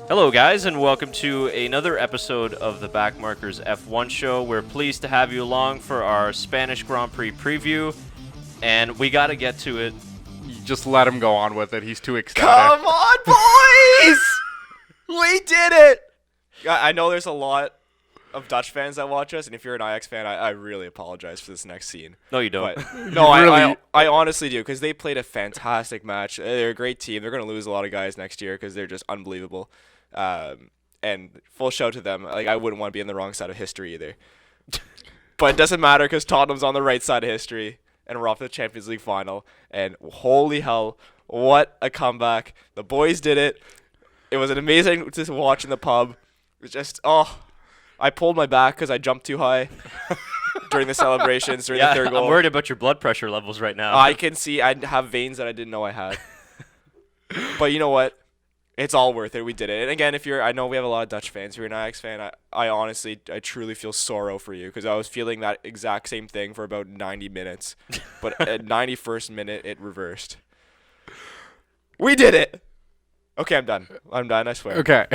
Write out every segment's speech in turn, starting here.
Hello, guys, and welcome to another episode of the Backmarkers F1 Show. We're pleased to have you along for our Spanish Grand Prix preview, and we got to get to it. You just let him go on with it. He's too ecstatic. Come on, boys! We did it! I know there's a lot of Dutch fans that watch us, and if you're an Ajax fan, I really apologize for this next scene. No, you don't. But, no, I honestly do, because they played a fantastic match. They're a great team. They're going to lose a lot of guys next year because they're just unbelievable. And full shout to them. Like, I wouldn't want to be on the wrong side of history either. But it doesn't matter because Tottenham's on the right side of history, and we're off to the Champions League final. And holy hell, what a comeback. The boys did it. It was an amazing to watch in the pub. It was just, I pulled my back because I jumped too high during the celebrations, during the third goal. I'm worried about your blood pressure levels right now. I can see I have veins that I didn't know I had. But you know what? It's all worth it. We did it. And again, I know we have a lot of Dutch fans. If you're an Ajax fan, I honestly, I truly feel sorrow for you because I was feeling that exact same thing for about 90 minutes. But at 91st minute, it reversed. We did it. Okay, I'm done. I swear. Okay.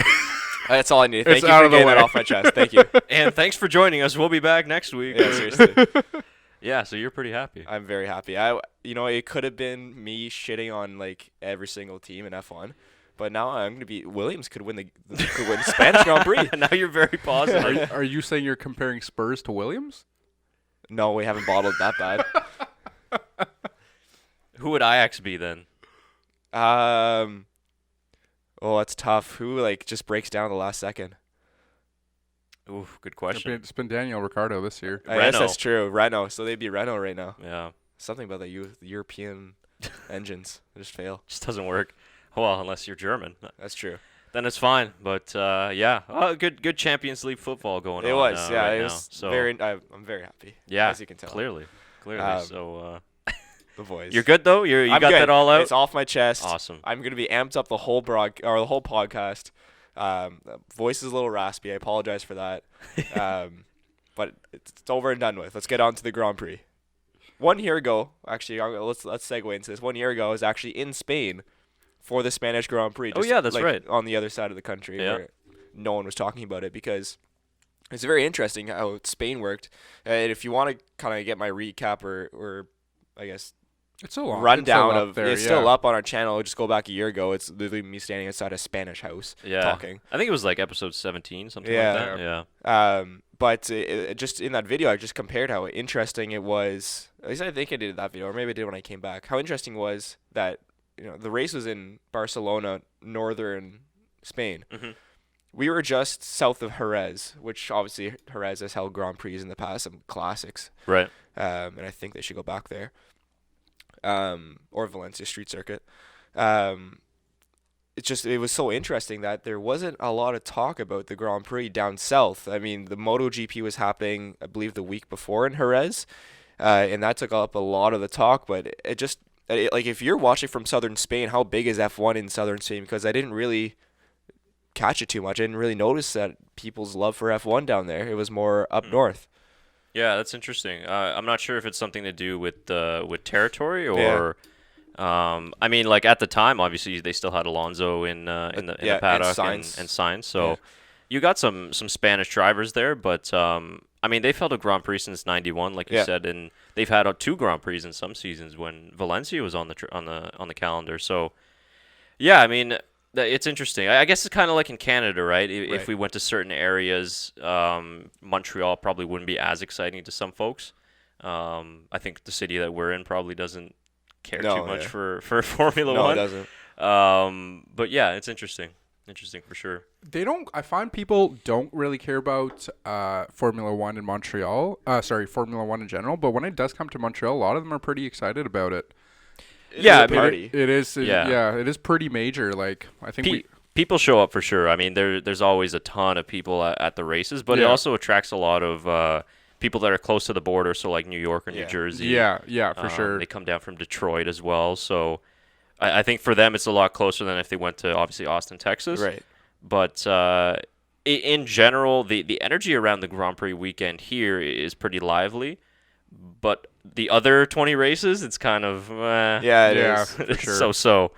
That's all I need. Thank It's you out for of the getting that way. off my chest. Thank you. And thanks for joining us. We'll be back next week. Yeah, seriously. Yeah, so you're pretty happy. I'm very happy. It could have been me shitting on like every single team in F1, but now I'm gonna be Williams could win the Spanish Grand Prix. Now you're very positive. Are you saying you're comparing Spurs to Williams? No, we haven't bottled that bad. Who would Ajax be then? That's tough. Who just breaks down the last second? Ooh, good question. It's been Daniel Ricciardo this year. I guess Renault. that's true. Renault. So they'd be Renault right now. Yeah, Something about the European engines just fail. just doesn't work. Well, unless you're German. That's true. Then it's fine. But yeah, good Champions League football going on. It was. Right it now. was So, I'm very happy. yeah, as you can tell. Clearly. Um, So The boys. you're good though. You I'm got good. that all out. It's off my chest. Awesome. I'm gonna be amped up the whole podcast. Voice is a little raspy. I apologize for that. But it's over and done with. Let's get on to the Grand Prix. 1 year ago, actually, let's segue into this. 1 year ago, I was actually in Spain for the Spanish Grand Prix. Oh, yeah, that's right. On the other side of the country, Yeah. where no one was talking about it because it's very interesting how Spain worked. And if you want to kind of get my recap or I guess It's so long. rundown it's of it's still up on our channel. Just go back a year ago. It's literally me standing outside a Spanish house talking. I think it was like episode 17, something Yeah. like that. Yeah. But just in that video, I just compared how interesting it was. At least I think I did that video, or maybe I did when I came back. How interesting was that the race was in Barcelona, northern Spain. Mm-hmm. We were just south of Jerez, which obviously Jerez has held Grand Prix in the past, some classics. Right. And I think they should go back there. Or Valencia Street Circuit. It was so interesting that there wasn't a lot of talk about the Grand Prix down south. I mean, the MotoGP was happening, I believe, the week before in Jerez, and that took up a lot of the talk. But if you're watching from southern Spain, how big is F1 in southern Spain? Because I didn't really catch it too much. I didn't really notice that people's love for F1 down there. It was more up north. Yeah, that's interesting. I'm not sure if it's something to do with territory or. I mean, like at the time, obviously they still had Alonso in the paddock and Sainz. So you got some Spanish drivers there, but I mean they've held a Grand Prix since '91, like you said, and they've had 2 Grand Prix in some seasons when Valencia was on the calendar. So yeah, I mean it's interesting. I guess it's kind of like in Canada, right? If we went to certain areas, Montreal probably wouldn't be as exciting to some folks. I think the city that we're in probably doesn't care too much for Formula One. No, it doesn't. But yeah, it's interesting. Interesting for sure. I find people don't really care about Formula One in Montreal. Formula One in general. But when it does come to Montreal, a lot of them are pretty excited about it. Yeah, party. It is. It is pretty major. Like I think people show up for sure. I mean, there's always a ton of people at the races, but it also attracts a lot of people that are close to the border, so like New York or New Jersey. Yeah, for sure. They come down from Detroit as well, so I think for them it's a lot closer than if they went to obviously Austin, Texas. Right. But in general, the energy around the Grand Prix weekend here is pretty lively. But the other 20 races, it's kind of it is for sure. So.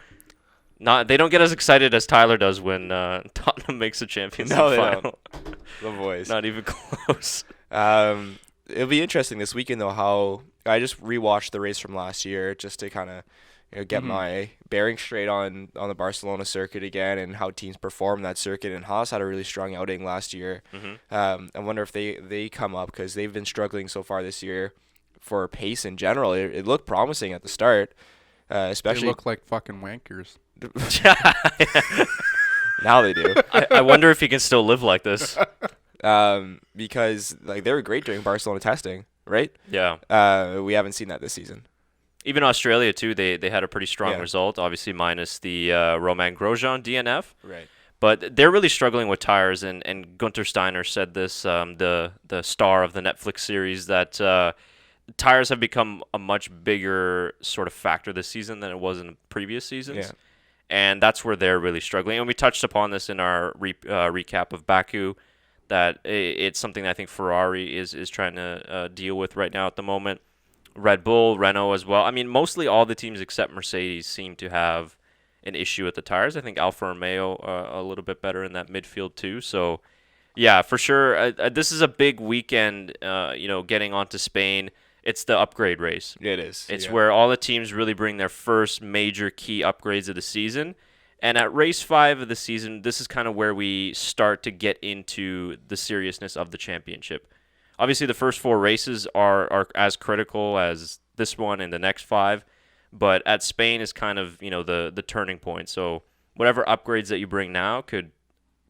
They don't get as excited as Tyler does when Tottenham makes a Champions League final. Don't. The boys. Not even close. It'll be interesting this weekend though. How I just rewatched the race from last year just to kind of get my bearings straight on the Barcelona circuit again and how teams perform that circuit. And Haas had a really strong outing last year. I wonder if they come up because they've been struggling so far this year for pace in general. It looked promising at the start, especially. They look like fucking wankers. Now they do. I wonder if he can still live like this. Because like they were great during Barcelona testing, right? Yeah. We haven't seen that this season. Even Australia too. They had a pretty strong result, obviously minus the Romain Grosjean DNF. Right. But they're really struggling with tires, and Gunther Steiner said this, the star of the Netflix series, that tires have become a much bigger sort of factor this season than it was in previous seasons. Yeah. And that's where they're really struggling. And we touched upon this in our recap of Baku, that it's something that I think Ferrari is trying to deal with right now at the moment. Red Bull, Renault as well. I mean, mostly all the teams except Mercedes seem to have an issue with the tires. I think Alfa Romeo a little bit better in that midfield too. So, yeah, for sure. This is a big weekend, getting onto Spain. It's the upgrade race. It is. It's where all the teams really bring their first major key upgrades of the season. And at race 5 of the season, this is kind of where we start to get into the seriousness of the championship. Obviously, the first 4 races are as critical as this one and the next 5. But at Spain is kind of, the turning point. So whatever upgrades that you bring now could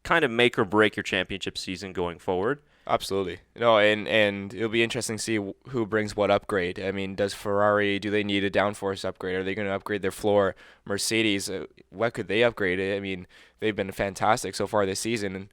kind of make or break your championship season going forward. Absolutely. No, and it'll be interesting to see who brings what upgrade. I mean, do they need a downforce upgrade? Are they going to upgrade their floor? Mercedes, what could they upgrade? I mean, they've been fantastic so far this season, and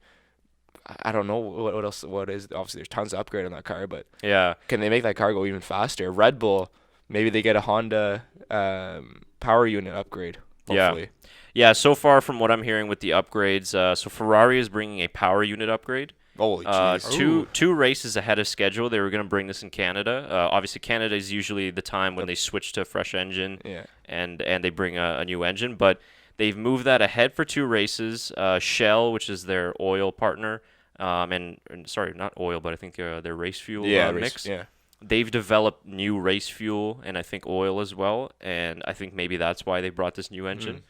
I don't know what else. What is, obviously there's tons of upgrade on that car, but yeah, can they make that car go even faster? Red Bull, maybe they get a Honda power unit upgrade. Hopefully. Yeah. So far from what I'm hearing with the upgrades, so Ferrari is bringing a power unit upgrade. Holy jeez. Two races ahead of schedule. They were going to bring this in Canada. Obviously, Canada is usually the time when they switch to a fresh engine and they bring a new engine. But they've moved that ahead for 2 races. Shell, which is their oil partner, and sorry, not oil, but I think their race fuel mix. Yeah. They've developed new race fuel and I think oil as well. And I think maybe that's why they brought this new engine.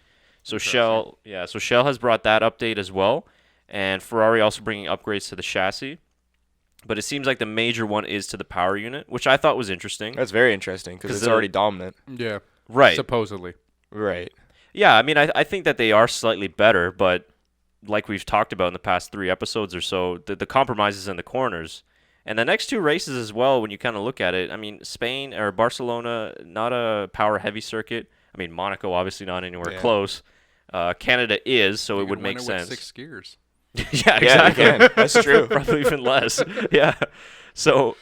So Shell has brought that update as well. And Ferrari also bringing upgrades to the chassis. But it seems like the major one is to the power unit, which I thought was interesting. That's very interesting because it's already dominant. Yeah. Right. Supposedly. Right. Yeah, I mean, I think that they are slightly better, but like we've talked about in the past 3 episodes or so, the compromises in the corners. And the next 2 races as well, when you kind of look at it, I mean, Spain or Barcelona, not a power-heavy circuit. I mean, Monaco, obviously not anywhere close. Canada is, so it would make sense. 6 gears. Yeah, exactly. Yeah, that's true. Probably even less. Yeah. So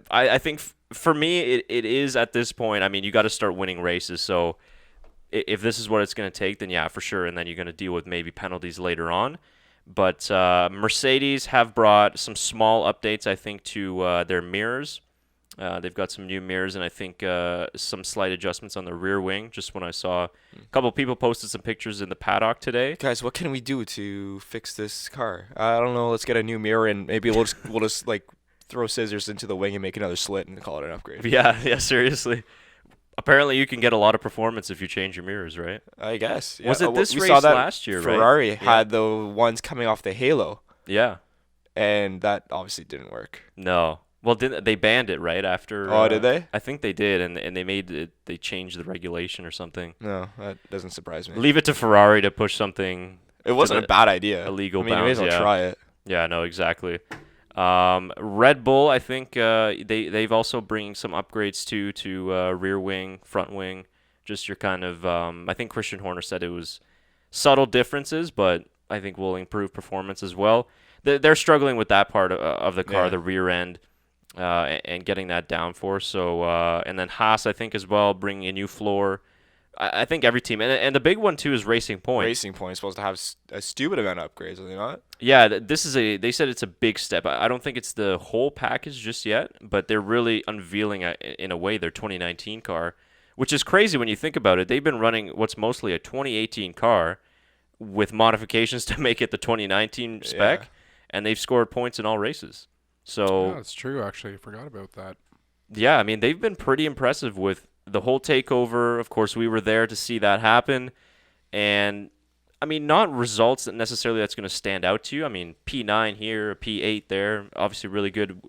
I think for me, it is at this point, I mean, you got to start winning races. So if this is what it's going to take, then yeah, for sure. And then you're going to deal with maybe penalties later on. But Mercedes have brought some small updates, I think, to their mirrors. They've got some new mirrors and I think some slight adjustments on the rear wing. Just when I saw a couple of people posted some pictures in the paddock today. Guys, what can we do to fix this car? I don't know. Let's get a new mirror and maybe we'll just like throw scissors into the wing and make another slit and call it an upgrade. Yeah, seriously. Apparently, you can get a lot of performance if you change your mirrors, right? I guess. Yeah. Was it this we race saw that last year, Ferrari right? had the ones coming off the halo. Yeah. And that obviously didn't work. No. Well, they banned it right after? Oh, did they? I think they did, and they made it. They changed the regulation or something. No, that doesn't surprise me. Leave it to Ferrari to push something. It wasn't a bad idea. Illegal I mean, bounds. you may as well try it. Yeah, no, exactly. Red Bull, I think they've also bringing some upgrades to rear wing, front wing. Just your kind of. I think Christian Horner said it was subtle differences, but I think will improve performance as well. They're struggling with that part of the car, the rear end. And getting that downforce. So and then Haas, I think as well, bringing a new floor. I think every team, and the big one too is Racing Point. Racing Point is supposed to have a stupid amount of upgrades, are they not? Yeah, they said it's a big step. I don't think it's the whole package just yet, but they're really unveiling in a way their 2019 car, which is crazy when you think about it. They've been running what's mostly a 2018 car with modifications to make it the 2019 spec, and they've scored points in all races. So that's true, actually. I forgot about that. Yeah, I mean, they've been pretty impressive with the whole takeover. Of course, we were there to see that happen. And, I mean, not results that necessarily that's going to stand out to you. I mean, P9 here, P8 there. Obviously, really good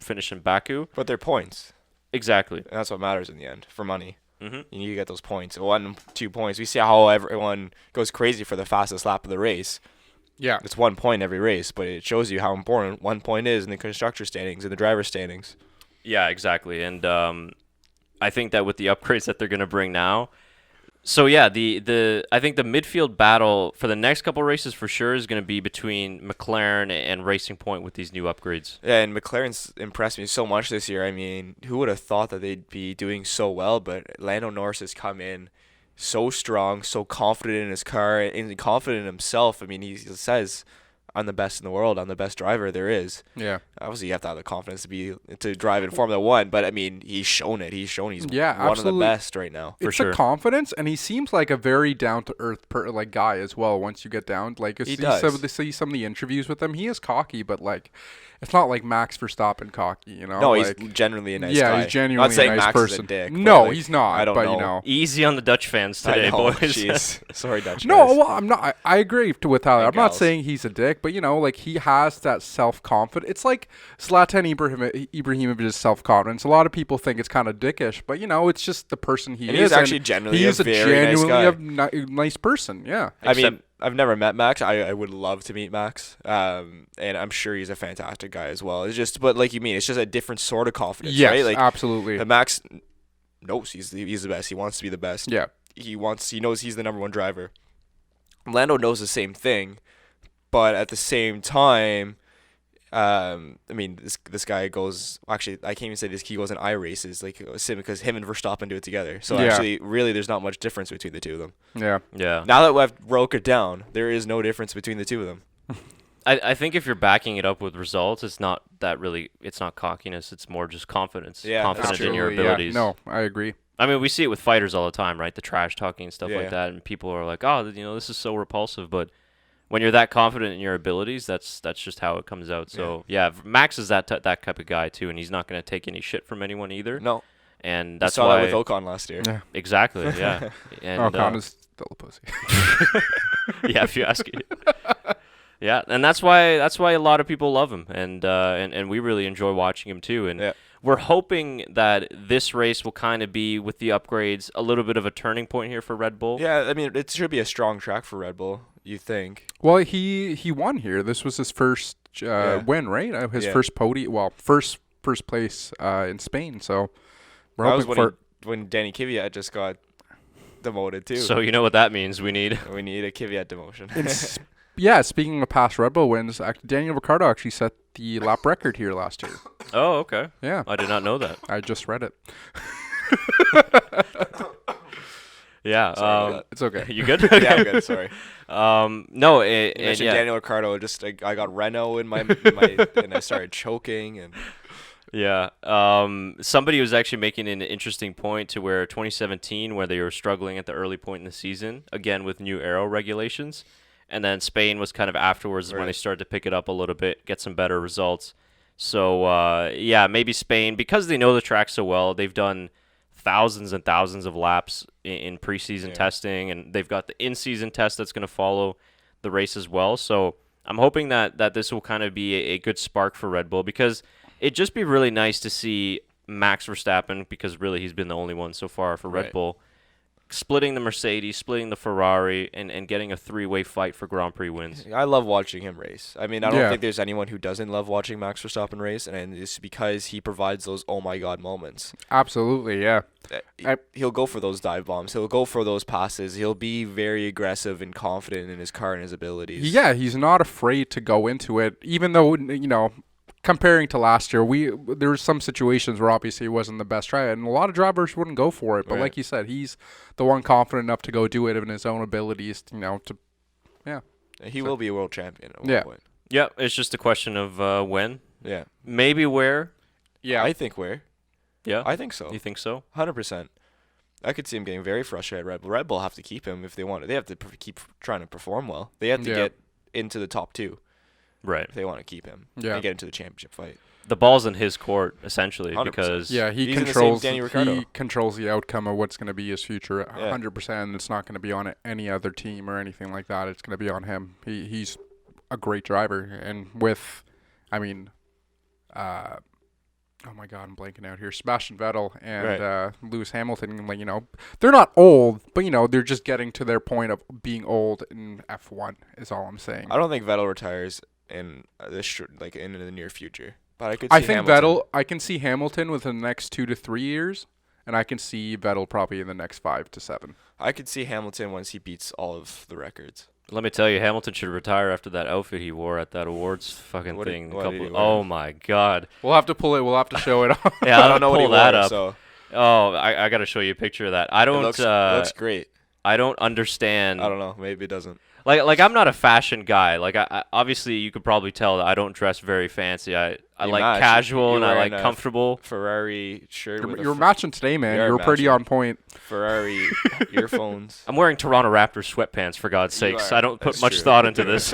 finish in Baku. But they're points. Exactly. And that's what matters in the end, for money. Mm-hmm. You need to get those points. 1, 2 points. We see how everyone goes crazy for the fastest lap of the race. Yeah. It's 1 point every race, but it shows you how important 1 point is in the constructor standings and the driver standings. Yeah, exactly. And I think that with the upgrades that they're going to bring now, so yeah, I think the midfield battle for the next couple races for sure is going to be between McLaren and Racing Point with these new upgrades. Yeah, and McLaren's impressed me so much this year. I mean, who would have thought that they'd be doing so well? But Lando Norris has come in so strong, so confident in his car, and confident in himself. I mean, he says, I'm the best in the world. I'm the best driver there is. Yeah. Obviously, you have to have the confidence to drive in Formula One, but I mean, he's shown it. He's shown he's one of the best right now. It's a confidence, and he seems like a very down to earth guy as well. Once you get down, like he does. See some of the interviews with him, he is cocky, but like, it's not like Max Verstappen cocky, you know. No, like, he's genuinely a nice guy. Yeah, he's genuinely not saying a nice Max person. Is a dick, no, like, he's not. I don't but know. You know, easy on the Dutch fans today, I know, boys. Jeez. Sorry, Dutch. No, guys. well, I'm not. I agree with Tyler. And I'm not gals. saying he's a dick, but you know, like he has that self-confidence. It's like Zlatan Ibrahimovic's self-confidence. A lot of people think it's kind of dickish, but you know, it's just the person he and is. He's actually genuinely he is a very nice guy. Nice person. Yeah. I mean, I've never met Max. I would love to meet Max. And I'm sure he's a fantastic guy as well. It's just, but like you mean, it's just a different sort of confidence, yes, right? Like, absolutely. Max knows he's the best. He wants to be the best. Yeah. He knows he's the number one driver. Lando knows the same thing, but at the same time, I mean, this guy goes. Actually, I can't even say this. He goes in races like because him and Verstappen do it together. So actually, really, there's not much difference between the two of them. Yeah. Yeah. Now that we've broke it down, there is no difference between the two of them. I think if you're backing it up with results, it's not cockiness. It's more just confidence. Yeah, confidence in your abilities. Yeah. No, I agree. I mean, we see it with fighters all the time, right? The trash talking and stuff like that, and people are like, "Oh, you know, this is so repulsive." But when you're that confident in your abilities, that's just how it comes out. So yeah, Max is that type of guy too, and he's not going to take any shit from anyone either. No, and that's saw why that with Ocon last year. Yeah. Exactly. Yeah. And Ocon is still a pussy. yeah, if you ask it. Yeah, and that's why a lot of people love him, and we really enjoy watching him too. And we're hoping that this race will kind of be, with the upgrades, a little bit of a turning point here for Red Bull. Yeah, I mean, it should be a strong track for Red Bull, you think. Well, he won here. This was his first win, right? His first podium. Well, first place in Spain. So we're hoping when Danny Kvyat just got demoted too. So you know what that means. We need a Kvyat demotion. Yeah, speaking of past Red Bull wins, Daniel Ricciardo actually set the lap record here last year. Oh, okay. Yeah. I did not know that. I just read it. Yeah. Sorry it's okay. You good? Yeah, I'm good. Sorry. No. You mentioned Daniel Ricciardo. Just I got Renault in my and I started choking and. Yeah. Somebody was actually making an interesting point to where 2017, where they were struggling at the early point in the season, again with new aero regulations. And then Spain was kind of afterwards when they started to pick it up a little bit, get some better results. So, yeah, maybe Spain, because they know the track so well, they've done thousands and thousands of laps in preseason testing, and they've got the in-season test that's going to follow the race as well. So I'm hoping that this will kind of be a good spark for Red Bull, because it'd just be really nice to see Max Verstappen, because really he's been the only one so far for Red Bull, splitting the Mercedes, splitting the Ferrari, and getting a three-way fight for Grand Prix wins. I love watching him race. I mean, I don't think there's anyone who doesn't love watching Max Verstappen race, and it's because he provides those oh my god moments. Absolutely, yeah. He'll go for those dive bombs. He'll go for those passes. He'll be very aggressive and confident in his car and his abilities. Yeah, he's not afraid to go into it, even though, you know, comparing to last year, there were some situations where obviously he wasn't the best driver, and a lot of drivers wouldn't go for it. But like you said, he's the one confident enough to go do it in his own abilities. You know, he will be a world champion at one point. Yeah, it's just a question of when. Yeah, maybe where. Yeah, I think where. Yeah, I think so. You think so? 100%. I could see him getting very frustrated at Red Bull. Red Bull have to keep him if they want it. They have to keep trying to perform well. They have to get into the top 2. Right. If they want to keep him and get into the championship fight. The ball's in his court, essentially, 100%. because he controls the outcome of what's going to be his future 100%. It's not going to be on any other team or anything like that. It's going to be on him. He's a great driver, and with, I mean, oh my God, I'm blanking out here. Sebastian Vettel and Lewis Hamilton, like, they're not old, but they're just getting to their point of being old in F1. Is all I'm saying. I don't think Vettel retires in in the near future, but I could. I think Vettel. I can see Hamilton within the next 2 to 3 years, and I can see Vettel probably in the next 5 to 7. I could see Hamilton once he beats all of the records. Let me tell you, Hamilton should retire after that outfit he wore at that awards fucking thing. Oh my God! We'll have to pull it. We'll have to show it. Yeah, I don't know what he pull that wore, up. So. Oh, I got to show you a picture of that. I don't. It looks great. I don't understand. I don't know. Maybe it doesn't. Like I'm not a fashion guy. Like I obviously you could probably tell that I don't dress very fancy. I like casual and I like comfortable. Ferrari shirt. You're matching today, man. You're pretty on point. Ferrari earphones. I'm wearing Toronto Raptors sweatpants, for God's sakes. I don't put much thought into this.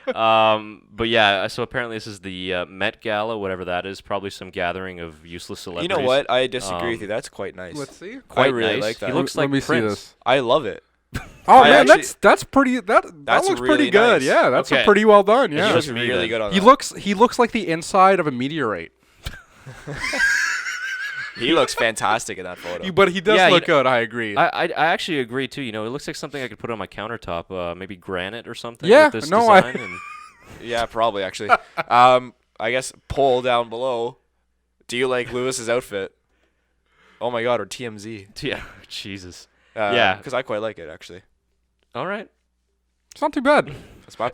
But yeah, so apparently this is the Met Gala, whatever that is. Probably some gathering of useless celebrities. You know what? I disagree with you. That's quite nice. Let's see. I really like that. He looks like Prince. See this. I love it. Oh man, that's pretty. That looks really pretty good. Nice. Yeah, that's pretty well done. Yeah, he looks really good on that. He looks like the inside of a meteorite. He looks fantastic in that photo. But he does look good. I agree. I actually agree too. It looks like something I could put on my countertop. Maybe granite or something. Yeah, with this design yeah, probably actually. I guess poll down below. Do you like Lewis's outfit? Oh my God, or TMZ? Yeah, Jesus. Yeah, because I quite like it actually. All right, it's not too bad.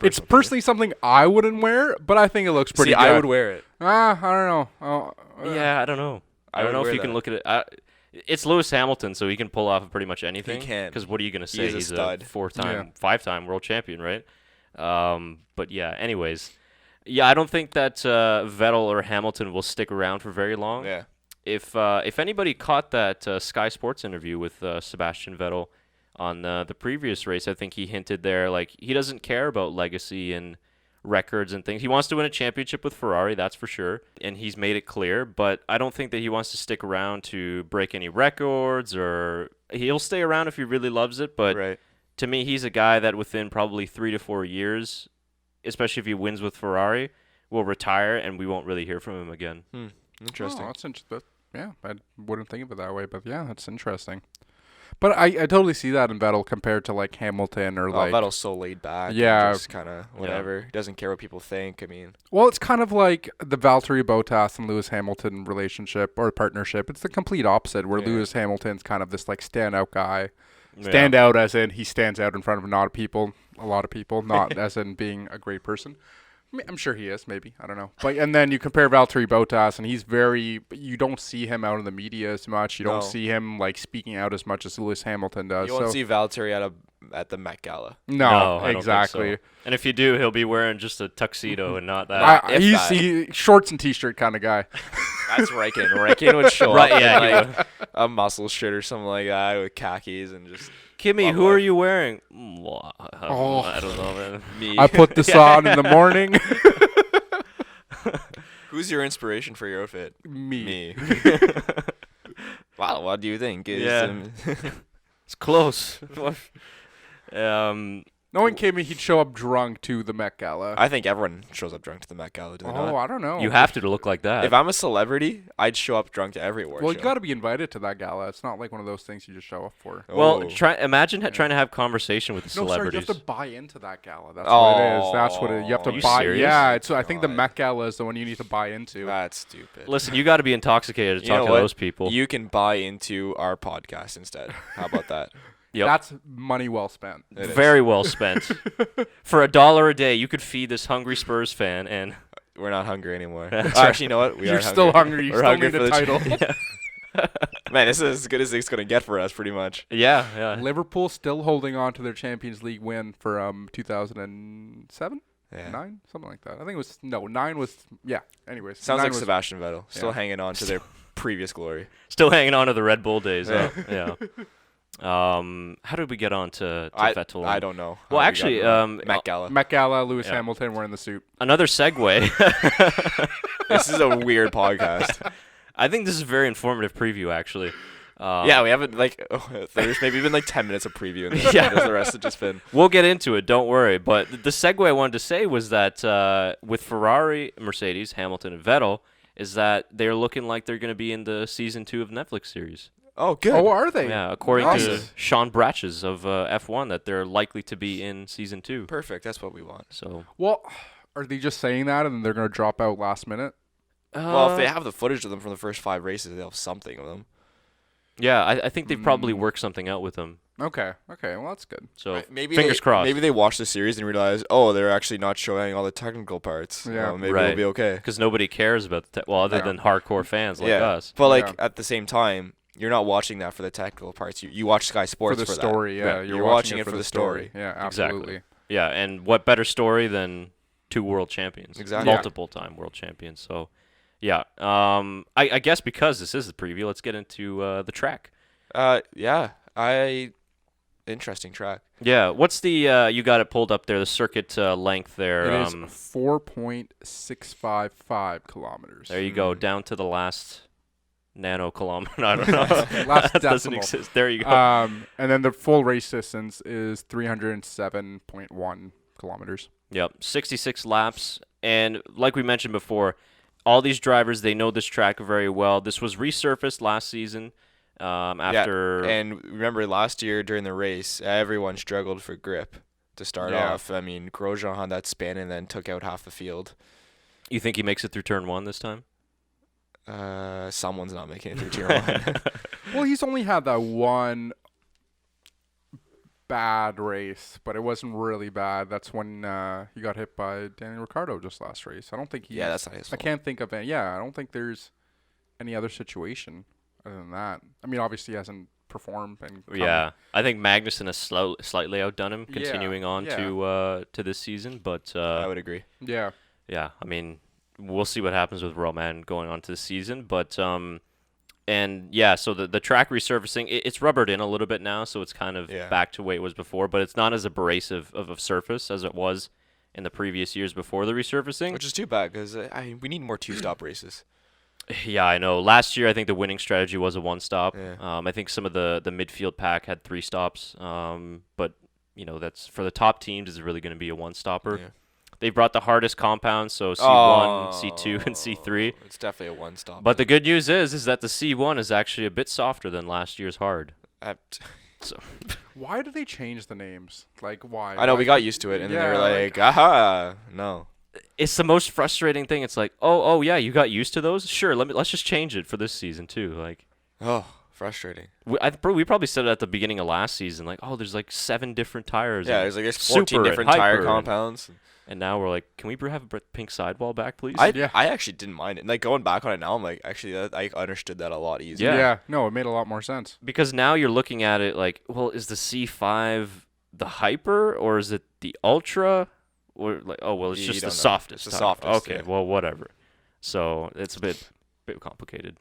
It's personally something I wouldn't wear, but I think it looks pretty good. I would wear it. I don't know. Yeah, I don't know. I don't know if you can look at it. It's Lewis Hamilton, so he can pull off pretty much anything. He can. Because what are you going to say? He's a 4-time, 5-time world champion, right? But yeah, anyways. Yeah, I don't think that Vettel or Hamilton will stick around for very long. Yeah. If anybody caught that Sky Sports interview with Sebastian Vettel on the previous race, I think he hinted there, like, he doesn't care about legacy and records and things. He wants to win a championship with Ferrari, that's for sure, and he's made it clear, but I don't think that he wants to stick around to break any records, or he'll stay around if he really loves it, but to me, he's a guy that within probably 3 to 4 years, especially if he wins with Ferrari, will retire, and we won't really hear from him again. Interesting. Oh, that's interesting. Yeah, I wouldn't think of it that way, but yeah, that's interesting. But I totally see that in Vettel compared to like Hamilton or like Vettel's so laid back. Yeah, just kind of whatever. He doesn't care what people think. I mean, well, it's kind of like the Valtteri Bottas and Lewis Hamilton relationship or partnership. It's the complete opposite, where Lewis Hamilton's kind of this like standout guy. Stand out as in he stands out in front of a lot of people, not as in being a great person. I mean, I'm sure he is, maybe. I don't know. But and then you compare Valtteri Bottas, and he's you don't see him out in the media as much. You don't see him like speaking out as much as Lewis Hamilton does. You won't see Valtteri at the Met Gala. No, exactly. I don't think so. And if you do, he'll be wearing just a tuxedo and not that. He's shorts and t-shirt kind of guy. That's Raikkonen. Raikkonen would show up in like a muscle shirt or something like that with khakis and just. Kimmy, who are you wearing? I don't know, man. Me. I put this on in the morning. Who's your inspiration for your outfit? Me. Wow, what do you think? It's close. Knowing Kimmy, he'd show up drunk to the Met Gala. I think everyone shows up drunk to the Met Gala. I don't know. You have to look like that. If I'm a celebrity, I'd show up drunk to every award show. Well, you got to be invited to that gala. It's not like one of those things you just show up for. Well, imagine trying to have conversation with the celebrities. No, sorry, you have to buy into that gala. That's what it is. That's what you have to buy. Serious? Yeah, I think the Met Gala is the one you need to buy into. That's stupid. Listen, you got to be intoxicated to talk to those people. You can buy into our podcast instead. How about that? Yep. That's money well spent. Very well spent. For $1 a day, you could feed this hungry Spurs fan, and we're not hungry anymore. Actually, you know what? You're still hungry. We're still need a title. Man, this is as good as it's going to get for us, pretty much. Yeah. Liverpool still holding on to their Champions League win for 2007? Yeah. 9? Something like that. I think it was 9 was anyways. Sounds like Sebastian Vettel. Still hanging on to their previous glory. Still hanging on to the Red Bull days. Yeah. How did we get on to Vettel? I don't know. Well, actually, Met Gala. Met Gala, Lewis Hamilton wearing the suit. Another segue. This is a weird podcast. I think this is a very informative preview, actually. Yeah, we haven't there's maybe been 10 minutes of preview, and the rest have just been. We'll get into it. Don't worry. But the segue I wanted to say was that with Ferrari, Mercedes, Hamilton, and Vettel, is that they're looking like they're going to be in the season 2 of Netflix series. Oh, good. Oh, are they? Yeah, according to Sean Bratches of F1, that they're likely to be in season 2. Perfect. That's what we want. So. Well, are they just saying that and they're going to drop out last minute? Well, if they have the footage of them from the first 5 races, they'll have something of them. Yeah, I think they've probably worked something out with them. Okay. Well, that's good. So fingers crossed. Maybe they watched the series and realized, they're actually not showing all the technical parts. Yeah, maybe we'll be okay. Because nobody cares about other than hardcore fans like us. But at the same time, you're not watching that for the technical parts. You watch Sky Sports for the story. That. Yeah, right. You're watching it for the story. Yeah, absolutely. Exactly. Yeah, and what better story than 2 world champions? Exactly. Multiple-time world champions. So, yeah. I guess because this is the preview, let's get into the track. Interesting track. Yeah, what's the you got it pulled up there, the circuit length there? It is 4.655 kilometers. There you go, down to the last nano-kilometer. I don't know. Last that decimal. doesn't exist. There you go. And then the full race distance is 307.1 kilometers. Yep, 66 laps. And like we mentioned before, all these drivers, they know this track very well. This was resurfaced last season. And remember last year during the race, everyone struggled for grip to start off. I mean, Grosjean had that spin and then took out half the field. You think he makes it through turn 1 this time? Someone's not making it through turn 1. Well, he's only had that one bad race, but it wasn't really bad. That's when he got hit by Daniel Ricciardo just last race. I don't think he. Yeah, that's not his fault. I can't think of any. Yeah, I don't think there's any other situation other than that. I mean, obviously he hasn't performed. Yeah, I think Magnussen has slightly outdone him, continuing on to this season. But I would agree. Yeah. Yeah, I mean, we'll see what happens with Roman going on to the season, but and yeah, so the track resurfacing, it's rubbered in a little bit now, so it's kind of back to the way it was before, but it's not as abrasive of a surface as it was in the previous years before the resurfacing. Which is too bad, because we need more 2-stop races. Yeah, I know. Last year, I think the winning strategy was a 1-stop. Yeah. I think some of the midfield pack had 3 stops, but that's for the top teams is really going to be a 1-stopper. Yeah. They brought the hardest compounds, so C1, C2, and C3. It's definitely a 1-stop. But the good news is that the C1 is actually a bit softer than last year's hard. So why did they change the names? Like, why? I know, we got used to it, and then they were like, aha, no. It's the most frustrating thing. It's like, oh yeah, you got used to those? Sure, let's just change it for this season too. Like, frustrating. We probably said it at the beginning of last season, like, there's like 7 different tires. Yeah, there's 14 different tire compounds. And now we're like, can we have a pink sidewall back, please? I actually didn't mind it. Like, going back on it now, I'm like, actually, I understood that a lot easier. Yeah, no, it made a lot more sense. Because now you're looking at it like, well, is the C5 the hyper or is it the ultra? Or like, it's just the softest. It's the softest. Okay, well, whatever. So it's a bit complicated.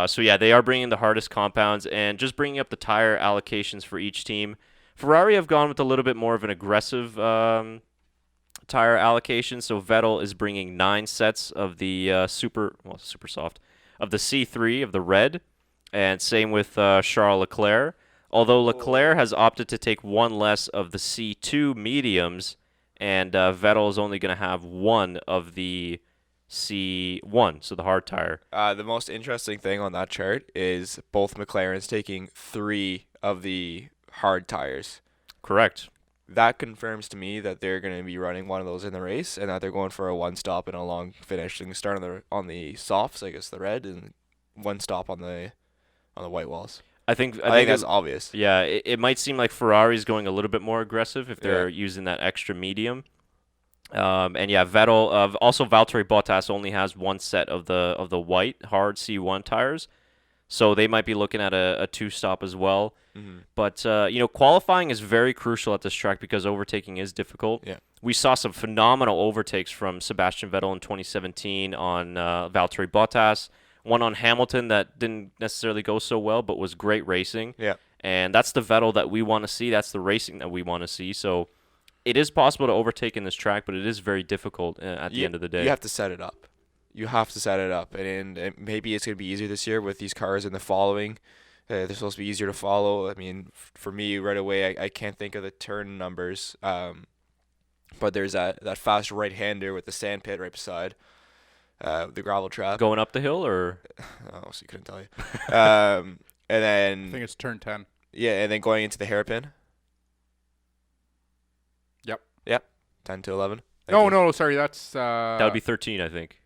So yeah, they are bringing the hardest compounds and just bringing up the tire allocations for each team. Ferrari have gone with a little bit more of an aggressive tire allocation. So Vettel is bringing 9 sets of the super soft of the C3 of the red, and same with Charles Leclerc. Although Leclerc has opted to take 1 less of the C2 mediums, and Vettel is only going to have 1 of the C1, so the hard tire. The most interesting thing on that chart is both McLarens taking 3 of the hard tires. Correct. That confirms to me that they're going to be running one of those in the race, and that they're going for a 1-stop and a long finish. They can start on the softs, I guess the red, and 1 stop on the white walls. I think that's obvious. Yeah, it might seem like Ferrari's going a little bit more aggressive if they're using that extra medium. And yeah, Vettel, also Valtteri Bottas only has 1 set of the white hard C1 tires, so they might be looking at a 2-stop as well. Mm-hmm. But qualifying is very crucial at this track because overtaking is difficult. Yeah. We saw some phenomenal overtakes from Sebastian Vettel in 2017 on Valtteri Bottas. one on Hamilton that didn't necessarily go so well, but was great racing. Yeah. And that's the Vettel that we want to see. That's the racing that we want to see. So it is possible to overtake in this track, but it is very difficult at the end of the day. You have to set it up. You have to set it up. And maybe it's going to be easier this year with these cars in the following. They're supposed to be easier to follow. I mean, for me, right away, I can't think of the turn numbers. But there's that fast right-hander with the sand pit right beside the gravel trap. Going up the hill, or? Oh, so you couldn't tell you. And then I think it's turn 10. Yeah, and then going into the hairpin. Yep. 10 to 11. No, sorry, that's That would be 13, I think.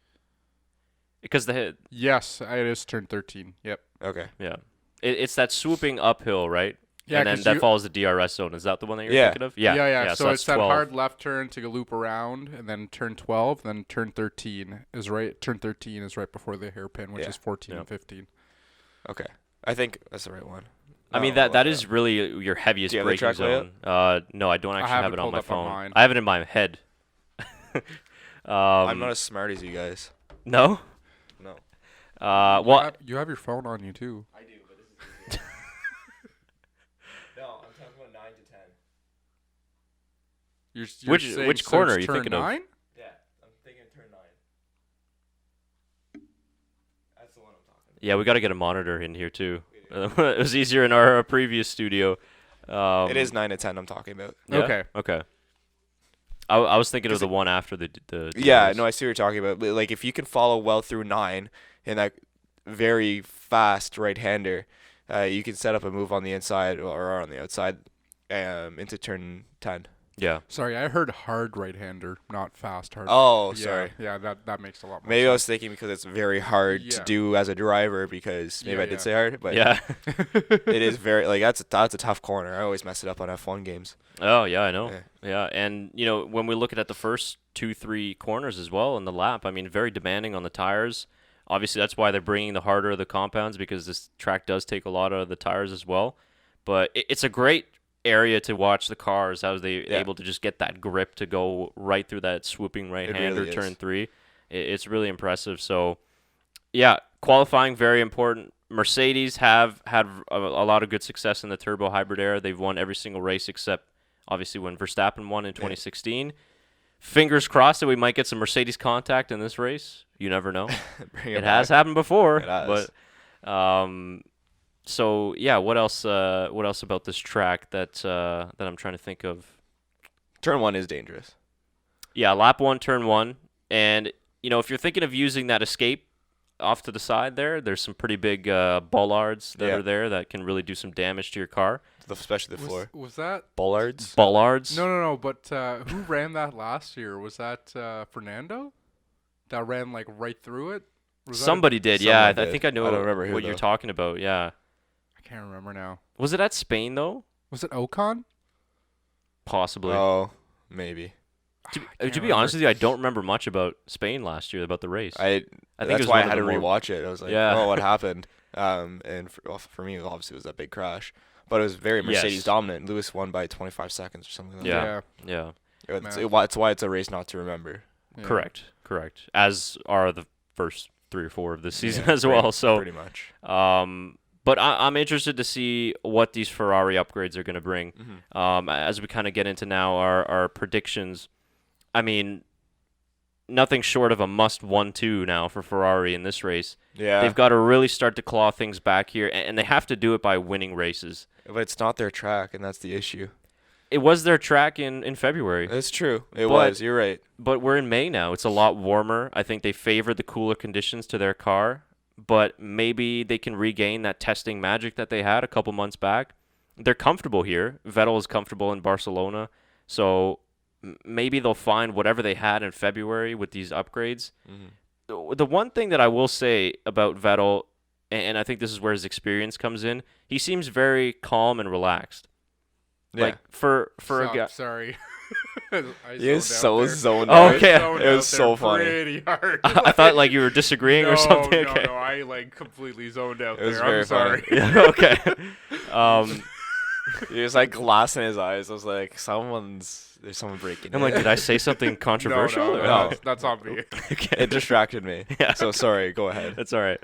Because the hit. Yes, it is turn 13. Yep. Okay. Yeah. It's that swooping uphill, right? Yeah, and then that follows the DRS zone. Is that the one that you're thinking of? Yeah. So it's that 12. hard left turn to loop around, and then turn 12, then turn 13 is right. Turn 13 is right before the hairpin, which is 14 and 15. Okay. I think that's the right one. I mean, that is really your heaviest braking zone. No, I don't actually have it on my phone. I have it in my head. I'm not as smart as you guys. No? No. Well, you have your phone on you, too. I do, but this is No, I'm talking about 9 to 10. You're which corner are you thinking of? 9? Yeah, I'm thinking turn 9. That's the one I'm talking about. Yeah, we got to get a monitor in here, too. It was easier in our previous studio. It is 9 to 10 I'm talking about. Yeah? Okay. I was thinking of the one after the Yeah, no, I see what you're talking about. But, like, if you can follow well through 9 in that very fast right-hander, you can set up a move on the inside or on the outside into turn 10. Yeah. Sorry, I heard hard right-hander, not fast hard. Oh, yeah, sorry. Yeah, that makes a lot more Maybe sense. I was thinking because it's very hard to do as a driver because maybe I did say hard, but yeah. it is very, like, that's a tough corner. I always mess it up on F1 games. Oh, yeah, I know. Yeah, and, you know, when we look at the first 2-3 corners as well in the lap, I mean, very demanding on the tires. Obviously, that's why they're bringing the harder of the compounds, because this track does take a lot of the tires as well. But it's a great area to watch the cars, how they able to just get that grip to go right through that swooping right-hander really turn 3. It's really impressive. So, yeah, qualifying, very important. Mercedes have had a lot of good success in the turbo hybrid era. They've won every single race except, obviously, when Verstappen won in 2016. Fingers crossed that we might get some Mercedes contact in this race. You never know. It has happened before. It has. But, so yeah, what else about this track that I'm trying to think of? Turn 1 is dangerous. Yeah, lap 1, turn 1, and you know, if you're thinking of using that escape off to the side there's some pretty big bollards that are there that can really do some damage to your car. Especially the floor. Was that bollards? Bollards? No. But who ran that last year? Was that Fernando? That ran like right through it. Somebody did. Yeah, I think I know I don't remember what you're talking about. Yeah. I can't remember now. Was it at Spain though? Was it Ocon? Possibly. Oh, maybe. To be honest with you, I don't remember much about Spain last year, about the race. I think that's why I had to rewatch it. I was like, oh, what happened? And for me, obviously, it was that big crash. But it was very Mercedes dominant. Lewis won by 25 seconds or something like that. Yeah. It's why it's a race not to remember. Yeah. Correct. As are the first 3 or 4 of this season as well. So pretty much. But I'm interested to see what these Ferrari upgrades are going to bring. Mm-hmm. As we kind of get into now our predictions. I mean, nothing short of a must 1-2 now for Ferrari in this race. Yeah. They've got to really start to claw things back here, and they have to do it by winning races. But it's not their track, and that's the issue. It was their track in February. That's true. It was. You're right. But we're in May now. It's a lot warmer. I think they favor the cooler conditions to their car, but maybe they can regain that testing magic that they had a couple months back. They're comfortable here. Vettel is comfortable in Barcelona, so maybe they'll find whatever they had in February with these upgrades. Mm-hmm. The one thing that I will say about Vettel, and I think this is where his experience comes in, he seems very calm and relaxed. Yeah. Like for a guy. Sorry. You're so zoned out. Okay. It was so funny. Pretty hard. I thought like you were disagreeing or something. Okay. No, I like completely zoned out it was there. very I'm sorry. Yeah, okay. He was like glass in his eyes. I was like, there's someone breaking. I'm like, did I say something controversial? No, that's on me. Okay. It distracted me. Yeah. So sorry. Go ahead. That's all right.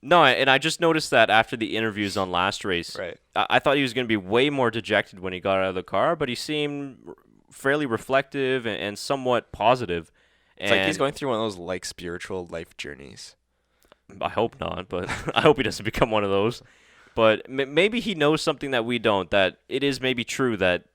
No, and I just noticed that after the interviews on last race, Right. I thought he was going to be way more dejected when he got out of the car, but he seemed fairly reflective and somewhat positive. It's like he's going through one of those like spiritual life journeys. I hope not, but I hope he doesn't become one of those. But maybe he knows something that we don't, that it is maybe true that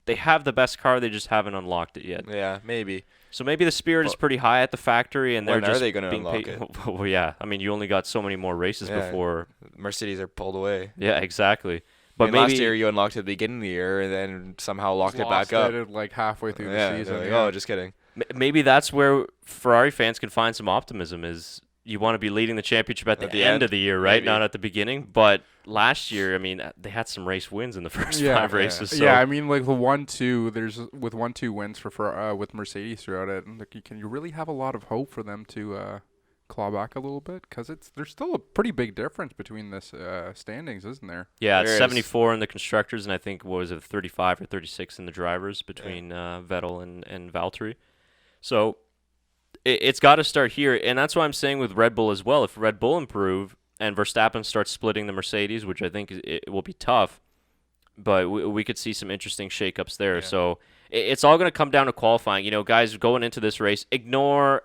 they have the best car, they just haven't unlocked it yet. Yeah, maybe. So maybe the spirit is pretty high at the factory, and they're When are just they gonna being unlock paid. it? Well, yeah. I mean, you only got so many more races before. Mercedes are pulled away. Yeah, exactly. But maybe last year you unlocked it at the beginning of the year and then somehow locked it back up. Like halfway through the season. Like, oh, just kidding. Maybe that's where Ferrari fans can find some optimism. Is you want to be leading the championship at the end of the year, right? Maybe. Not at the beginning. But last year, I mean, they had some race wins in the first 5 races. So. Yeah, I mean, like the 1-2, there's with 1-2 wins with Mercedes throughout it. And like, you really have a lot of hope for them to claw back a little bit, because there's still a pretty big difference between this standings, isn't there? Yeah, it's 74 in the constructors, and I think what was it, 35 or 36 in the drivers between Vettel and Valtteri. So it's got to start here, and that's what I'm saying with Red Bull as well. If Red Bull improve and Verstappen starts splitting the Mercedes, which I think it will be tough, but we could see some interesting shakeups there. Yeah. So it's all going to come down to qualifying. You know, guys, going into this race, ignore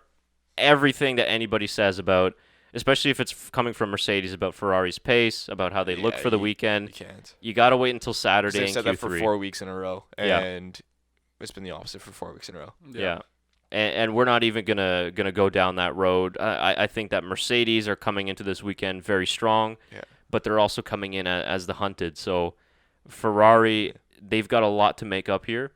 everything that anybody says about, especially if it's coming from Mercedes, about Ferrari's pace, about how they look for the weekend. You can't. You got to wait until Saturday They've in said Q3. that for 4 weeks in a row, and it's been the opposite for 4 weeks in a row. Yeah. And we're not even gonna go down that road. I think that Mercedes are coming into this weekend very strong, but they're also coming in as the hunted. So Ferrari, they've got a lot to make up here,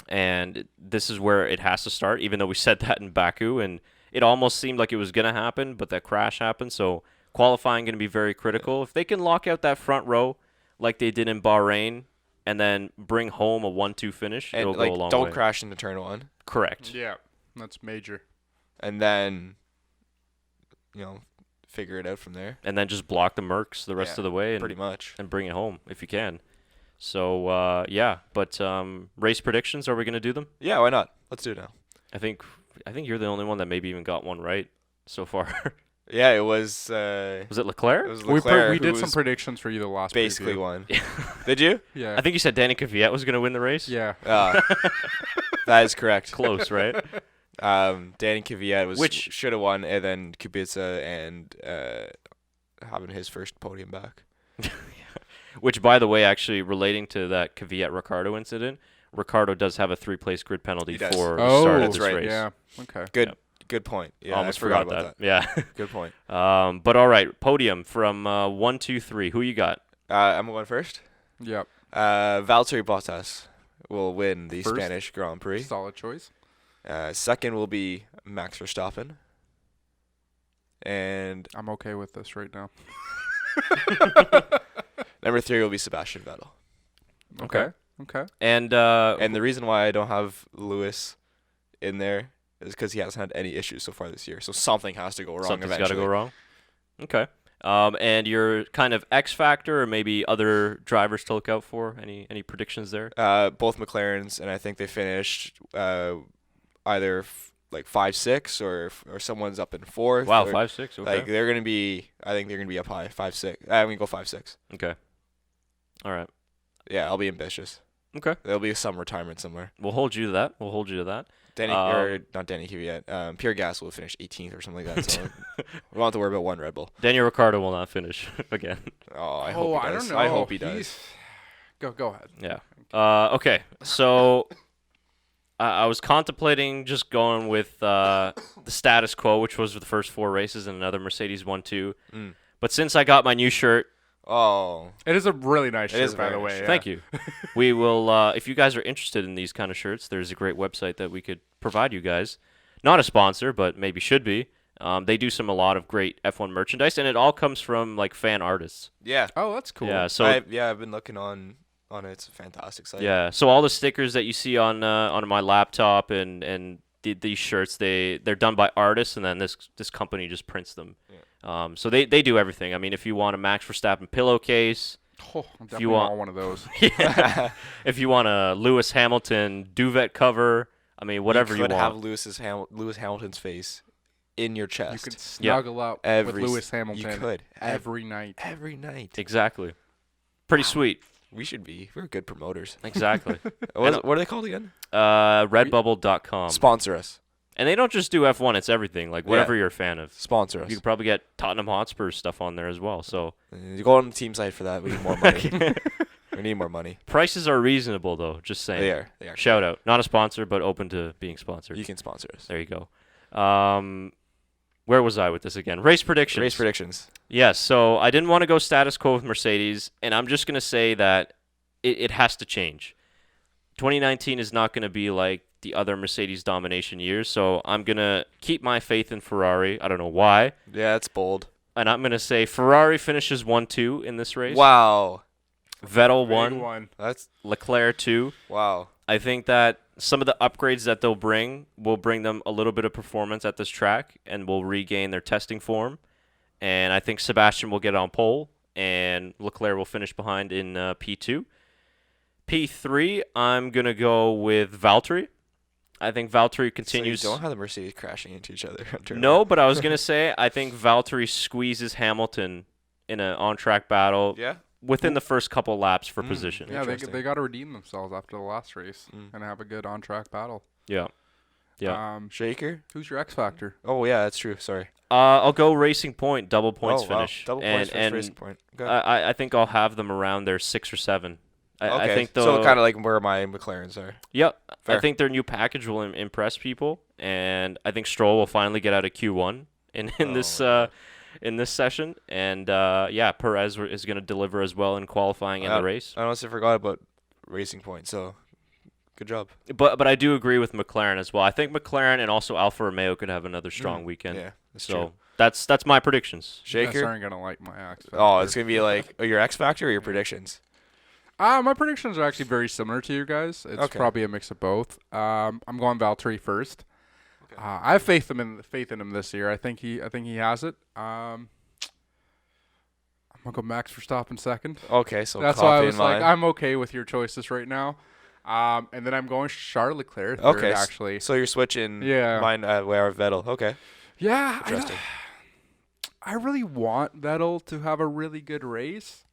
and this is where it has to start. Even though we said that in Baku, and it almost seemed like it was gonna happen, but that crash happened. So qualifying gonna be very critical. If they can lock out that front row like they did in Bahrain, and then bring home a 1-2 finish, and it'll go a long way. Don't crash into turn 1. Correct. Yeah, that's major. And then, figure it out from there. And then just block the Mercs the rest of the way. Pretty much. And bring it home if you can. So, But race predictions, are we going to do them? Yeah, why not? Let's do it now. I think you're the only one that maybe even got one right so far. Yeah, it was... was it Leclerc? It was Leclerc. We did some predictions for you the last basically preview. Won. Did you? Yeah. I think you said Danny Kvyat was going to win the race. Yeah. That is correct. Close, right? Danny Kvyat should have won, and then Kubica and having his first podium back. Which, by the way, actually relating to that Kvyat-Ricciardo incident, Ricciardo does have a 3-place grid penalty for the start of this race. Yeah. Okay. Good point. Yeah, almost I forgot about that. Yeah. Good point. But all right, podium from 1, 2, 3. Who you got? I'm going first. Yep. Valtteri Bottas will win the Spanish Grand Prix. Solid choice. Second will be Max Verstappen. And I'm okay with this right now. Number 3 will be Sebastian Vettel. Okay. And the reason why I don't have Lewis in there is because he hasn't had any issues so far this year. So something has to go wrong something's eventually. Something's got to go wrong? Okay. And your kind of X factor, or maybe other drivers to look out for? Any predictions there? Both McLarens, and I think they finished either 5-6 or someone's up in 4th. Wow, 5-6. Okay. Like they're gonna be. I think they're gonna be up high. 5-6. I'm gonna go 5-6. Okay. All right. Yeah, I'll be ambitious. Okay. There'll be some retirement somewhere. We'll hold you to that. Not Danny Kvyat. Pierre Gasly will finish 18th or something like that. So we won't have to worry about one Red Bull. Daniel Ricciardo will not finish again. Oh, I hope he does. I don't know. I hope he does. Go ahead. Yeah. Okay. So I was contemplating just going with the status quo, which was the first 4 races and another Mercedes 1-2. But since I got my new shirt. Oh. It is a really nice shirt, by the way. Yeah. Thank you. We will, if you guys are interested in these kind of shirts, there's a great website that we could provide you guys. Not a sponsor, but maybe should be. They do a lot of great F1 merchandise, and it all comes from fan artists. Yeah. Oh, that's cool. Yeah. So I've been looking on it. It's a fantastic site. Yeah. So all the stickers that you see on my laptop and these shirts, they're done by artists, and then this company just prints them. Yeah. So they do everything. I mean, if you want a Max Verstappen pillowcase, Oh, definitely want one of those. Yeah. If you want a Lewis Hamilton duvet cover, I mean, whatever you want. You could have Lewis Hamilton's face in your chest. You could snuggle up with Lewis Hamilton. You could. Every night. Every night. Exactly. Pretty sweet. We should be. We're good promoters. Exactly. What are they called again? Redbubble.com. Sponsor us. And they don't just do F1, it's everything. Like, whatever you're a fan of. Sponsor us. You could probably get Tottenham Hotspur stuff on there as well. So you go on the team site for that. We need more money. We need more money. Prices are reasonable, though. Just saying. They are. Shout out. Not a sponsor, but open to being sponsored. You can sponsor us. There you go. Where was I with this again? Race predictions. Yes, so I didn't want to go status quo with Mercedes, and I'm just going to say that it has to change. 2019 is not going to be like the other Mercedes domination years, so I'm going to keep my faith in Ferrari. I don't know why. Yeah, it's bold. And I'm going to say Ferrari finishes 1-2 in this race. Wow. Vettel 1. That's Leclerc 2. Wow. I think that some of the upgrades that they'll bring will bring them a little bit of performance at this track and will regain their testing form. And I think Sebastian will get on pole and Leclerc will finish behind in P2. P3, I'm going to go with Valtteri. I think Valtteri continues. So you don't have the Mercedes crashing into each other. No, but I was going to say I think Valtteri squeezes Hamilton in an on-track battle. Yeah. Within the first couple laps for position. Yeah, they got to redeem themselves after the last race and have a good on-track battle. Yeah. Yeah. Shaker? Who's your X Factor? Oh, yeah, that's true. Sorry. I'll go Racing Point, double points finish. Double points finish, Racing Point. I think I'll have them around their 6 or 7. I think so kind of like where my McLarens are. Yep. Fair. I think their new package will impress people, and I think Stroll will finally get out of Q1 in this session, and Perez is going to deliver as well in qualifying and the race. I honestly forgot about Racing Point, so good job. But I do agree with McLaren as well. I think McLaren and also Alfa Romeo could have another strong weekend. Yeah, that's true. That's my predictions. Shaker? You guys aren't going to like my X Factor. Oh, it's going to be like your X Factor or your predictions? My predictions are actually very similar to you guys. It's probably a mix of both. I'm going Valtteri first. Okay. I have faith in him this year. I think he has it. I'm gonna go Max Verstappen second. Okay, so that's why I was like, I'm okay with your choices right now. And then I'm going Charles Leclerc third, actually. So you're switching. Yeah. Mine where Vettel. Okay. Yeah. I really want Vettel to have a really good race.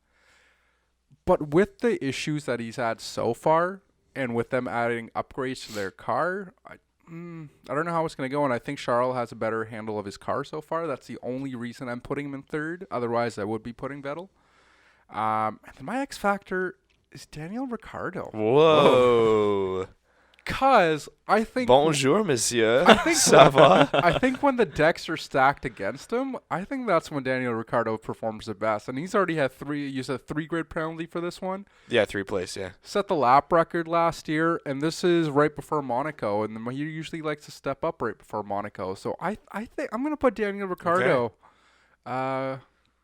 But with the issues that he's had so far, and with them adding upgrades to their car, I don't know how it's going to go. And I think Charles has a better handle of his car so far. That's the only reason I'm putting him in third. Otherwise, I would be putting Vettel. And then my X Factor is Daniel Ricciardo. Whoa. Because I think... Bonjour, monsieur. Ça va? I think when the decks are stacked against him, I think that's when Daniel Ricciardo performs the best. And he's already had 3 grid penalty for this one. Yeah, 3 place, yeah. Set the lap record last year, and this is right before Monaco. And he usually likes to step up right before Monaco. So I think I'm going to put Daniel Ricciardo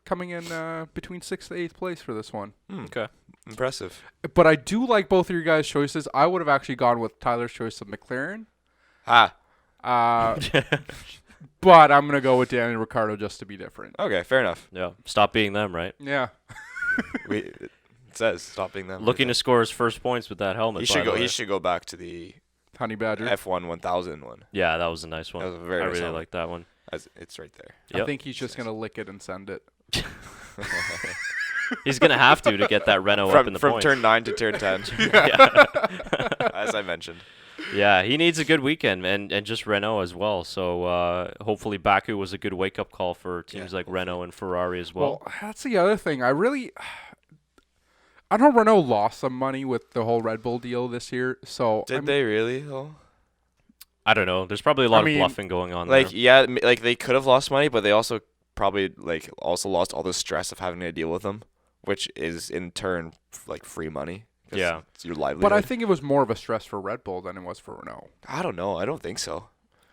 coming in between 6th to 8th place for this one. Okay. Impressive. But I do like both of your guys' choices. I would have actually gone with Tyler's choice of McLaren. But I'm going to go with Daniel Ricciardo just to be different. Okay, fair enough. Yeah. Stop being them, right? Yeah. It says stop being them. Looking to score his first points with that helmet. He should go back to the Honey Badger F1 1000 one. Yeah, that was a nice one. That was a very nice I really like that one. It's right there. Yep. I think he's just going to lick it and send it. He's going to have to get that Renault up in the from points. turn 9 to turn 10. Yeah. As I mentioned. Yeah, he needs a good weekend, and just Renault as well. So hopefully Baku was a good wake-up call for teams like Renault and Ferrari as well. Well, that's the other thing. I know Renault lost some money with the whole Red Bull deal this year. So Did they really, though? I don't know. There's probably a lot of bluffing going on there. Yeah, they could have lost money, but they also probably also lost all the stress of having to deal with them, which is in turn free money. Yeah, it's your livelihood. But I think it was more of a stress for Red Bull than it was for Renault. I don't know. I don't think so.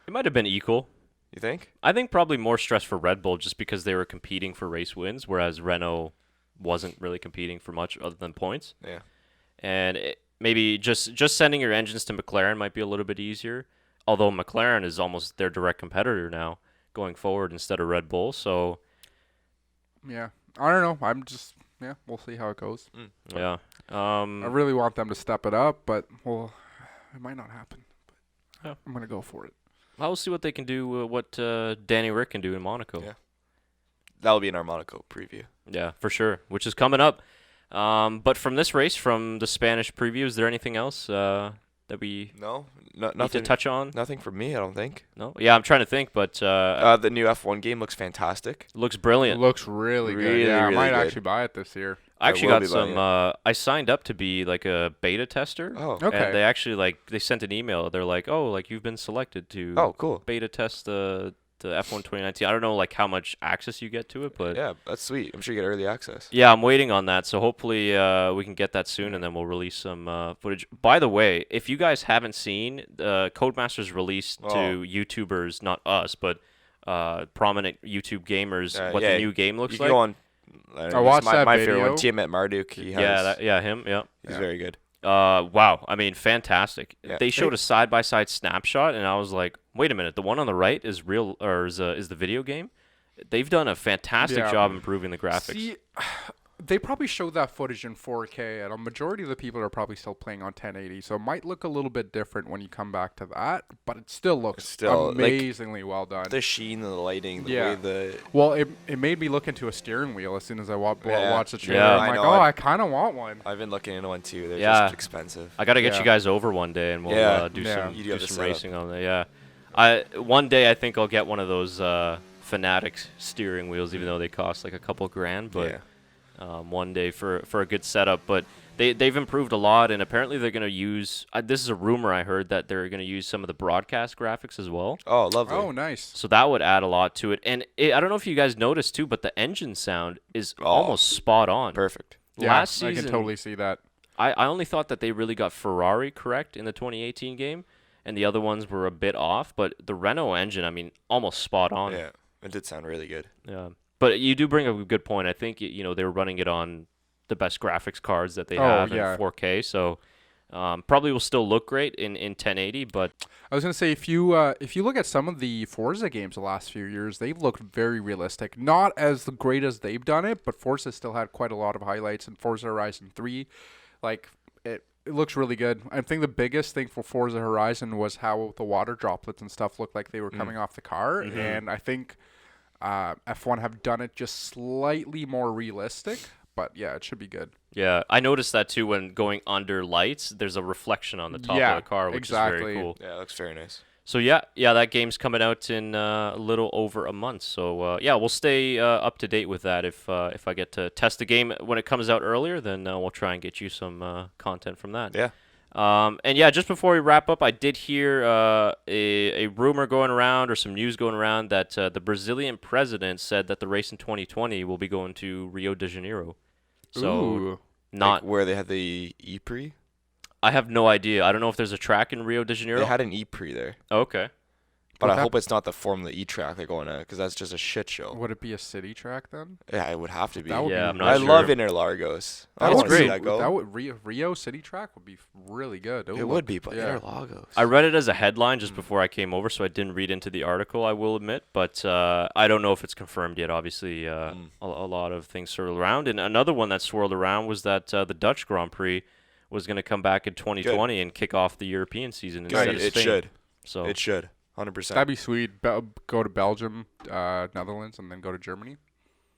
It might have been equal. You think? I think probably more stress for Red Bull just because they were competing for race wins, whereas Renault wasn't really competing for much other than points. Yeah. And maybe just sending your engines to McLaren might be a little bit easier, although McLaren is almost their direct competitor now going forward instead of Red Bull. So yeah, I don't know. yeah, we'll see how it goes. Yeah. I really want them to step it up, but well, it might not happen. But I'm gonna go for it. I'll see what they can do. What Danny Rick can do in Monaco. Yeah. That'll be in our Monaco preview. Yeah, for sure. Which is coming up. But from this race, from the Spanish preview, is there anything else that we need to touch on? Nothing from me, I don't think. No? Yeah, I'm trying to think, but the new F1 game looks fantastic. Looks brilliant. It looks really good. Yeah, really I might good. actually buy it this year. I actually got some. I signed up to be like a beta tester. Oh, okay. And they actually they sent an email. They're like, "Oh, like you've been selected to cool. beta test the F1 2019." I don't know like how much access you get to it, but Yeah, that's sweet. I'm sure you get early access. yeah, I'm waiting on that. So hopefully we can get that soon, and then we'll release some footage. By the way, if you guys haven't seen, Codemasters released to YouTubers, not us, but prominent YouTube gamers, what the new game looks like. Go on. I watched my that favorite video. one, Tiamat Marduk. Him. Yeah. He's very good. Wow. I mean, fantastic. Yeah. They showed a side-by-side snapshot, and I was like, wait a minute, the one on the right is real, or is the video game? They've done a fantastic job improving the graphics. See, they probably showed that footage in 4K, and a majority of the people are probably still playing on 1080, so it might look a little bit different when you come back to that, but it still looks amazingly well done. The sheen, the lighting, the way the... Well, it made me look into a steering wheel as soon as I watched the trailer. Yeah. I'm like, I kind of want one. I've been looking into one too. They're just expensive. I got to get you guys over one day, and we'll do some racing on there. Yeah. One day I think I'll get one of those Fanatics steering wheels, even though they cost like a couple grand, but... one day for a good setup, but they've improved a lot, and apparently they're going to use this is a rumor I heard that they're going to use some of the broadcast graphics as well. Oh, lovely. Oh, nice. So that would add a lot to it, and I don't know if you guys noticed too, but the engine sound is almost spot on. Perfect. Last season, I can totally see that. I only thought that they really got Ferrari correct in the 2018 game, and the other ones were a bit off, but the Renault engine, I mean, almost spot on. Yeah, it did sound really good. Yeah. But you do bring up a good point. I think they were running it on the best graphics cards that they have in 4K, so probably will still look great in 1080. But I was gonna say if you look at some of the Forza games the last few years, they've looked very realistic. Not as great as they've done it, but Forza still had quite a lot of highlights. And Forza Horizon 3, like it looks really good. I think the biggest thing for Forza Horizon was how the water droplets and stuff looked like they were coming off the car, and I think. F1 have done it just slightly more realistic, but yeah, it should be good. Yeah, I noticed that too when going under lights. There's a reflection on the top of the car, which is very cool. Yeah, it looks very nice. So yeah, that game's coming out in a little over a month. So we'll stay up to date with that. If I get to test the game when it comes out earlier, then we'll try and get you some content from that. Yeah. And yeah, just before we wrap up, I did hear a rumor going around or some news going around that the Brazilian president said that the race in 2020 will be going to Rio de Janeiro. So not like where they had the Prix. I have no idea. I don't know if there's a track in Rio de Janeiro. They had an Prix there. Okay. But I hope it's not the Formula E track they're going at, because that's just a shit show. Would it be a city track then? Yeah, it would have to be. I'm not I sure. love Interlagos. That's great. That would Rio city track would be really good. It would be, but Interlagos. I read it as a headline just before I came over, so I didn't read into the article, I will admit. But I don't know if it's confirmed yet. Obviously, a lot of things swirl around. And another one that swirled around was that the Dutch Grand Prix was going to come back in 2020 and kick off the European season instead of Spain. It should. So it should. 100%. That'd be sweet. Go to Belgium, Netherlands, and then go to Germany.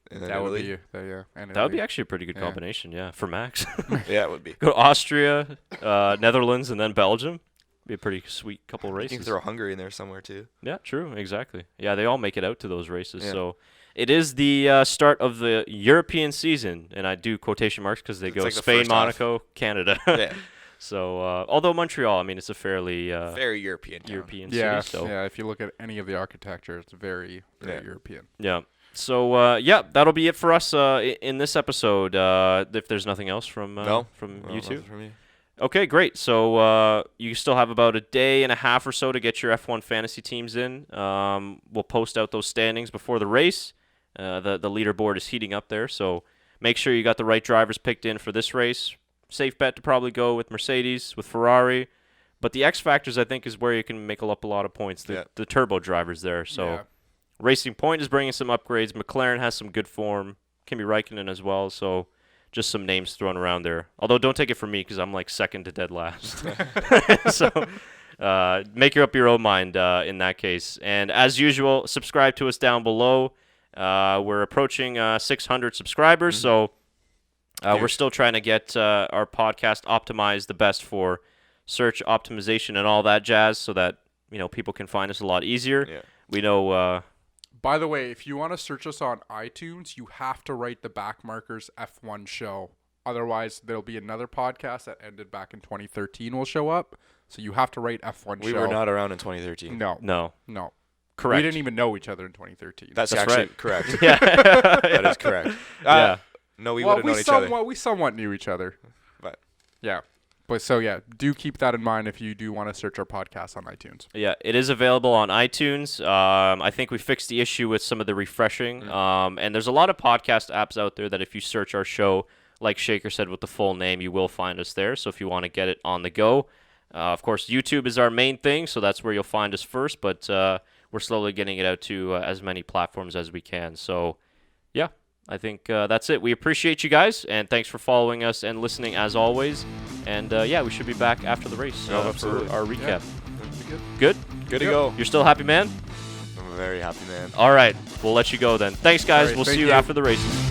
And then that would Italy. be that would be actually a pretty good combination, for Max. Yeah, it would be. Go to Austria, Netherlands, and then Belgium. Be a pretty sweet couple races. You can throw Hungary in there somewhere too. Yeah, true, exactly. Yeah, they all make it out to those races. Yeah. So it is the start of the European season, and I do quotation marks because they go like Spain, Monaco, Canada. Yeah. So, although Montreal, I mean, it's a fairly very European city. So. Yeah, if you look at any of the architecture, it's very European. Yeah. So, that'll be it for us in this episode. If there's nothing else from you two. From me. Okay, great. So you still have about a day and a half or so to get your F1 fantasy teams in. We'll post out those standings before the race. The leaderboard is heating up there, so make sure you got the right drivers picked in for this race. Safe bet to probably go with Mercedes, with Ferrari. But the X Factors, I think, is where you can make up a lot of points. The turbo drivers there. So Racing Point is bringing some upgrades. McLaren has some good form. Kimi Räikkönen as well. So just some names thrown around there. Although don't take it from me because I'm like second to dead last. So make up your own mind in that case. And as usual, subscribe to us down below. We're approaching 600 subscribers, so we're still trying to get our podcast optimized the best for search optimization and all that jazz, so that people can find us a lot easier. Yeah. We know. By the way, if you want to search us on iTunes, you have to write the backmarkers F1Show. Otherwise, there'll be another podcast that ended back in 2013 will show up. So you have to write F1Show. We were not around in 2013. No. Correct. We didn't even know each other in 2013. That's actually right. Correct. Yeah. That is correct. No, we would have known each other. We somewhat knew each other. But yeah. But so, yeah, do keep that in mind if you do want to search our podcast on iTunes. Yeah, it is available on iTunes. I think we fixed the issue with some of the refreshing. And there's a lot of podcast apps out there that if you search our show, like Shaker said, with the full name, you will find us there. So if you want to get it on the go. Of course, YouTube is our main thing, so that's where you'll find us first. But we're slowly getting it out to as many platforms as we can. So, yeah, I think that's it. We appreciate you guys, and thanks for following us and listening as always. And, we should be back after the race for our recap. Yeah. Good? Good to go. You're still happy, man? I'm a very happy man. All right. We'll let you go then. Thanks, guys. Right, we'll thank see you you after the races.